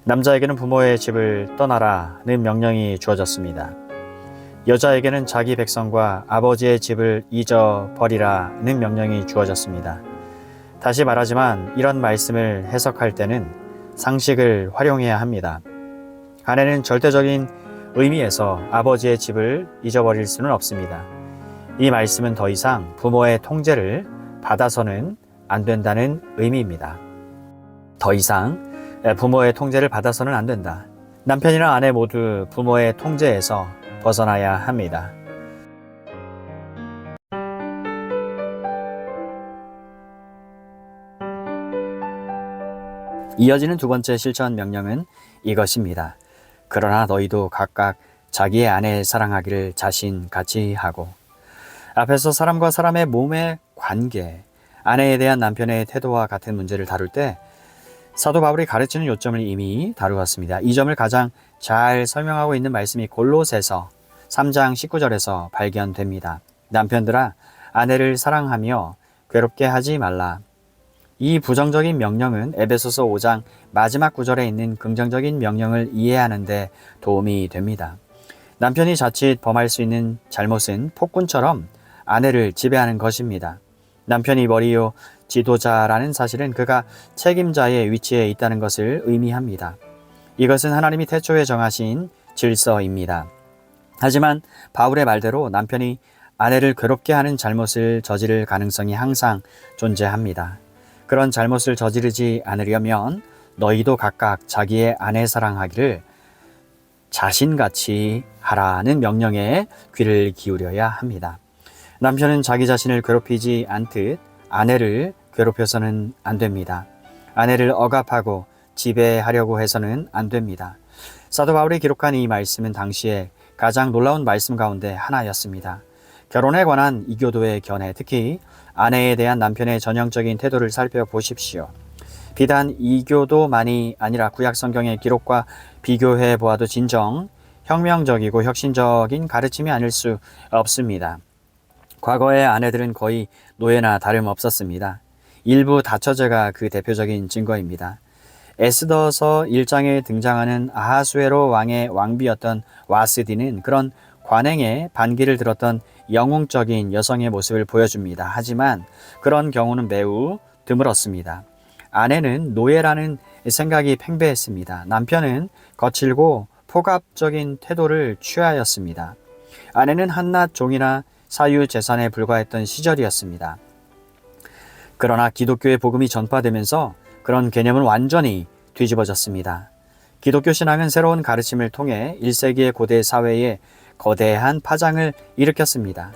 남자에게는 부모의 집을 떠나라는 명령이 주어졌습니다. 여자에게는 자기 백성과 아버지의 집을 잊어버리라는 명령이 주어졌습니다. 다시 말하지만 이런 말씀을 해석할 때는 상식을 활용해야 합니다. 아내는 절대적인 의미에서 아버지의 집을 잊어버릴 수는 없습니다. 이 말씀은 더 이상 부모의 통제를 받아서는 안 된다는 의미입니다. 더 이상 부모의 통제를 받아서는 안 된다. 남편이나 아내 모두 부모의 통제에서 벗어나야 합니다. 이어지는 두 번째 실천 명령은 이것입니다. 그러나 너희도 각각 자기의 아내 사랑하기를 자신같이 하고. 앞에서 사람과 사람의 몸의 관계, 아내에 대한 남편의 태도와 같은 문제를 다룰 때 사도 바울이 가르치는 요점을 이미 다루었습니다. 이 점을 가장 잘 설명하고 있는 말씀이 골로새서 3장 19절에서 발견됩니다. 남편들아, 아내를 사랑하며 괴롭게 하지 말라. 이 부정적인 명령은 에베소서 5장 마지막 구절에 있는 긍정적인 명령을 이해하는 데 도움이 됩니다. 남편이 자칫 범할 수 있는 잘못은 폭군처럼 아내를 지배하는 것입니다. 남편이 머리요 지도자라는 사실은 그가 책임자의 위치에 있다는 것을 의미합니다. 이것은 하나님이 태초에 정하신 질서입니다. 하지만 바울의 말대로 남편이 아내를 괴롭게 하는 잘못을 저지를 가능성이 항상 존재합니다. 그런 잘못을 저지르지 않으려면 너희도 각각 자기의 아내 사랑하기를 자신같이 하라는 명령에 귀를 기울여야 합니다. 남편은 자기 자신을 괴롭히지 않듯 아내를 괴롭혀서는 안 됩니다. 아내를 억압하고 지배하려고 해서는 안 됩니다. 사도 바울이 기록한 이 말씀은 당시에 가장 놀라운 말씀 가운데 하나였습니다. 결혼에 관한 이교도의 견해, 특히 아내에 대한 남편의 전형적인 태도를 살펴보십시오. 비단 이교도만이 아니라 구약 성경의 기록과 비교해 보아도 진정 혁명적이고 혁신적인 가르침이 아닐 수 없습니다. 과거의 아내들은 거의 노예나 다름없었습니다. 일부 다처제가 그 대표적인 증거입니다. 에스더서 1장에 등장하는 아하수에로 왕의 왕비였던 와스디는 그런 관행에 반기를 들었던 영웅적인 여성의 모습을 보여줍니다. 하지만 그런 경우는 매우 드물었습니다. 아내는 노예라는 생각이 팽배했습니다. 남편은 거칠고 폭압적인 태도를 취하였습니다. 아내는 한낱 종이나 사유재산에 불과했던 시절이었습니다. 그러나 기독교의 복음이 전파되면서 그런 개념은 완전히 뒤집어졌습니다. 기독교 신앙은 새로운 가르침을 통해 1세기의 고대 사회에 거대한 파장을 일으켰습니다.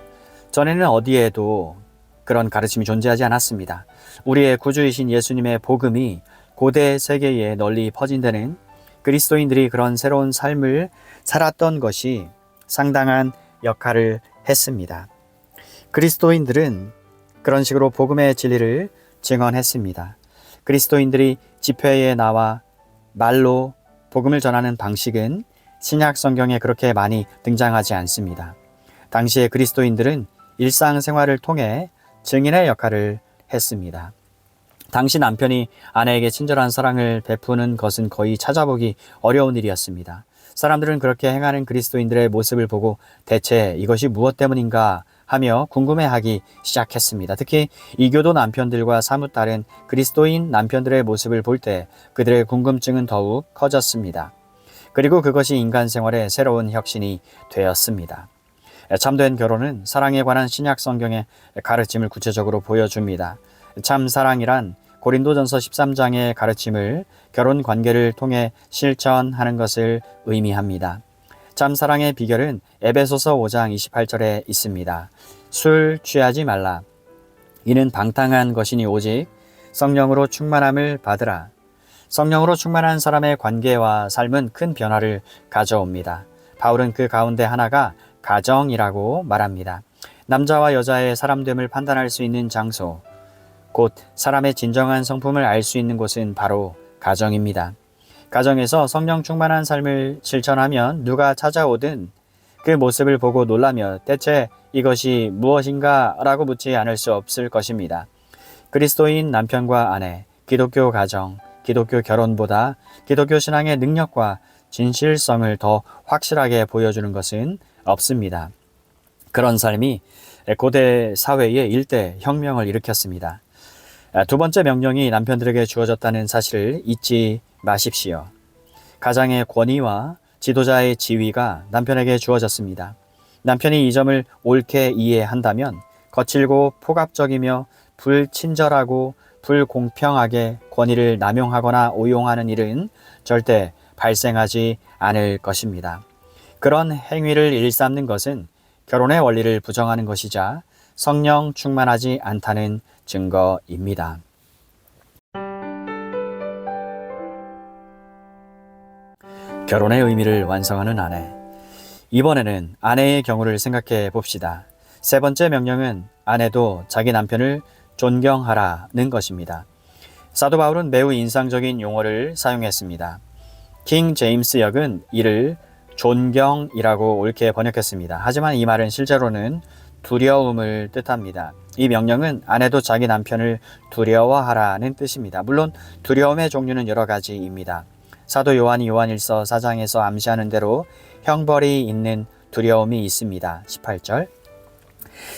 전에는 어디에도 그런 가르침이 존재하지 않았습니다. 우리의 구주이신 예수님의 복음이 고대 세계에 널리 퍼진 데는 그리스도인들이 그런 새로운 삶을 살았던 것이 상당한 역할을 했습니다. 그리스도인들은 그런 식으로 복음의 진리를 증언했습니다. 그리스도인들이 집회에 나와 말로 복음을 전하는 방식은 신약 성경에 그렇게 많이 등장하지 않습니다. 당시의 그리스도인들은 일상생활을 통해 증인의 역할을 했습니다. 당시 남편이 아내에게 친절한 사랑을 베푸는 것은 거의 찾아보기 어려운 일이었습니다. 사람들은 그렇게 행하는 그리스도인들의 모습을 보고 대체 이것이 무엇 때문인가 하며 궁금해하기 시작했습니다. 특히 이교도 남편들과 사뭇 다른 그리스도인 남편들의 모습을 볼 때 그들의 궁금증은 더욱 커졌습니다. 그리고 그것이 인간 생활의 새로운 혁신이 되었습니다. 참된 결혼은 사랑에 관한 신약 성경의 가르침을 구체적으로 보여줍니다. 참 사랑이란 고린도전서 13장의 가르침을 결혼 관계를 통해 실천하는 것을 의미합니다. 참 사랑의 비결은 에베소서 5장 28절에 있습니다. 술 취하지 말라. 이는 방탕한 것이니 오직 성령으로 충만함을 받으라. 성령으로 충만한 사람의 관계와 삶은 큰 변화를 가져옵니다. 바울은 그 가운데 하나가 가정이라고 말합니다. 남자와 여자의 사람됨을 판단할 수 있는 장소, 곧 사람의 진정한 성품을 알 수 있는 곳은 바로 가정입니다. 가정에서 성령 충만한 삶을 실천하면 누가 찾아오든 그 모습을 보고 놀라며 대체 이것이 무엇인가 라고 묻지 않을 수 없을 것입니다. 그리스도인 남편과 아내, 기독교 가정, 기독교 결혼보다 기독교 신앙의 능력과 진실성을 더 확실하게 보여주는 것은 없습니다. 그런 삶이 고대 사회에 일대 혁명을 일으켰습니다. 두 번째 명령이 남편들에게 주어졌다는 사실을 잊지 마십시오. 가장의 권위와 지도자의 지위가 남편에게 주어졌습니다. 남편이 이 점을 옳게 이해한다면 거칠고 폭압적이며 불친절하고 불공평하게 권위를 남용하거나 오용하는 일은 절대 발생하지 않을 것입니다. 그런 행위를 일삼는 것은 결혼의 원리를 부정하는 것이자 성령 충만하지 않다는 증거입니다. 결혼의 의미를 완성하는 아내. 이번에는 아내의 경우를 생각해 봅시다. 세 번째 명령은 아내도 자기 남편을 존경하라는 것입니다. 사도 바울은 매우 인상적인 용어를 사용했습니다. 킹 제임스 역은 이를 존경이라고 옳게 번역했습니다. 하지만 이 말은 실제로는 두려움을 뜻합니다. 이 명령은 아내도 자기 남편을 두려워하라는 뜻입니다. 물론 두려움의 종류는 여러 가지입니다. 사도 요한이 요한일서 4장에서 암시하는 대로 형벌이 있는 두려움이 있습니다. 18절.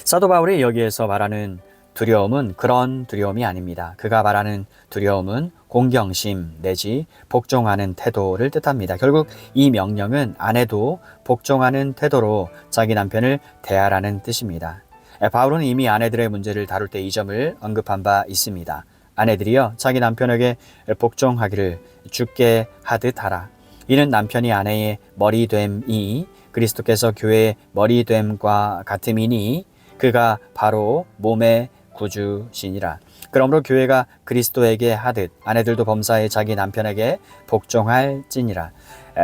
사도 바울이 여기에서 말하는 두려움은 그런 두려움이 아닙니다. 그가 말하는 두려움은 공경심 내지 복종하는 태도를 뜻합니다. 결국 이 명령은 아내도 복종하는 태도로 자기 남편을 대하라는 뜻입니다. 바울은 이미 아내들의 문제를 다룰 때 이 점을 언급한 바 있습니다. 아내들이여 자기 남편에게 복종하기를 주께 하듯 하라. 이는 남편이 아내의 머리됨이 그리스도께서 교회의 머리됨과 같음이니 그가 바로 몸의 구주시니라. 그러므로 교회가 그리스도에게 하듯 아내들도 범사에 자기 남편에게 복종할지니라.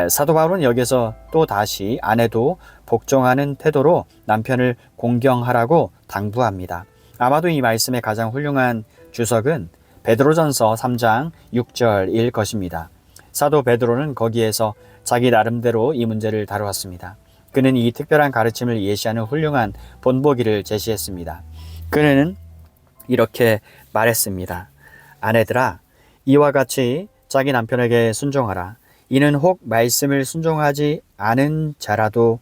사도 바울은 여기서 또 다시 아내도 복종하는 태도로 남편을 공경하라고 당부합니다. 아마도 이 말씀의 가장 훌륭한 주석은 베드로전서 3장 6절일 것입니다. 사도 베드로는 거기에서 자기 나름대로 이 문제를 다루었습니다. 그는 이 특별한 가르침을 예시하는 훌륭한 본보기를 제시했습니다. 그는 이렇게 말했습니다. 아내들아, 이와 같이 자기 남편에게 순종하라. 이는 혹 말씀을 순종하지 않은 자라도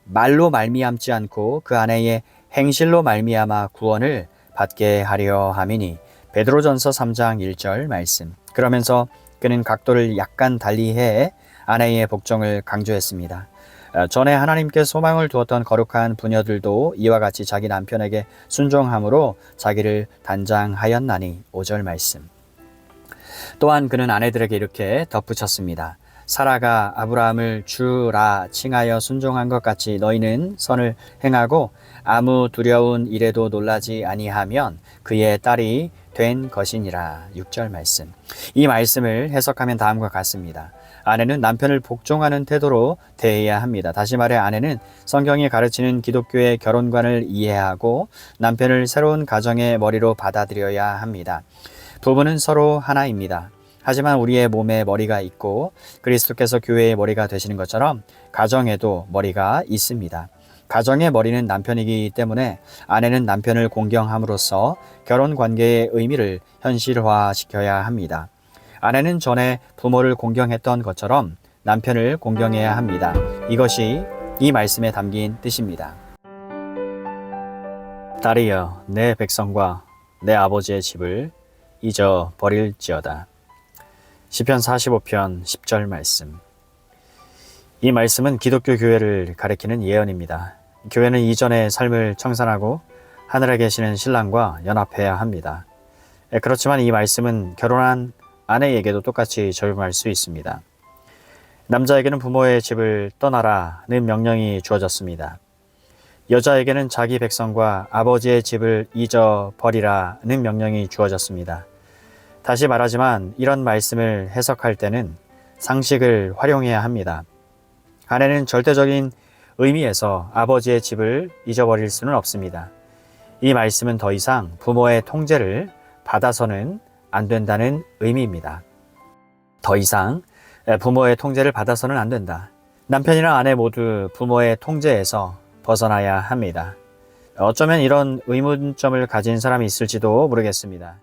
말로 말미암지 않고 그 아내의 행실로 말미암아 구원을 받게 하려 함이니. 베드로전서 3장 1절 말씀. 그러면서 그는 각도를 약간 달리해 아내의 복종을 강조했습니다. 전에 하나님께 소망을 두었던 거룩한 부녀들도 이와 같이 자기 남편에게 순종함으로 자기를 단장하였나니. 5절 말씀. 또한 그는 아내들에게 이렇게 덧붙였습니다. 사라가 아브라함을 주라 칭하여 순종한 것 같이 너희는 선을 행하고 아무 두려운 일에도 놀라지 아니하면 그의 딸이 된 것이니라. 6절 말씀. 이 말씀을 해석하면 다음과 같습니다. 아내는 남편을 복종하는 태도로 대해야 합니다. 다시 말해 아내는 성경이 가르치는 기독교의 결혼관을 이해하고 남편을 새로운 가정의 머리로 받아들여야 합니다. 부부는 서로 하나입니다. 하지만 우리의 몸에 머리가 있고 그리스도께서 교회의 머리가 되시는 것처럼 가정에도 머리가 있습니다. 가정의 머리는 남편이기 때문에 아내는 남편을 공경함으로써 결혼관계의 의미를 현실화시켜야 합니다. 아내는 전에 부모를 공경했던 것처럼 남편을 공경해야 합니다. 이것이 이 말씀에 담긴 뜻입니다. 딸이여, 내 백성과 내 아버지의 집을 잊어버릴지어다. 시편 45편 10절 말씀. 이 말씀은 기독교 교회를 가리키는 예언입니다. 교회는 이전의 삶을 청산하고 하늘에 계시는 신랑과 연합해야 합니다. 그렇지만 이 말씀은 결혼한 아내에게도 똑같이 적용할 수 있습니다. 남자에게는 부모의 집을 떠나라는 명령이 주어졌습니다. 여자에게는 자기 백성과 아버지의 집을 잊어버리라는 명령이 주어졌습니다. 다시 말하지만 이런 말씀을 해석할 때는 상식을 활용해야 합니다. 아내는 절대적인 의미에서 아버지의 집을 잊어버릴 수는 없습니다. 이 말씀은 더 이상 부모의 통제를 받아서는 안 된다는 의미입니다. 더 이상 부모의 통제를 받아서는 안 된다. 남편이나 아내 모두 부모의 통제에서 벗어나야 합니다. 어쩌면 이런 의문점을 가진 사람이 있을지도 모르겠습니다.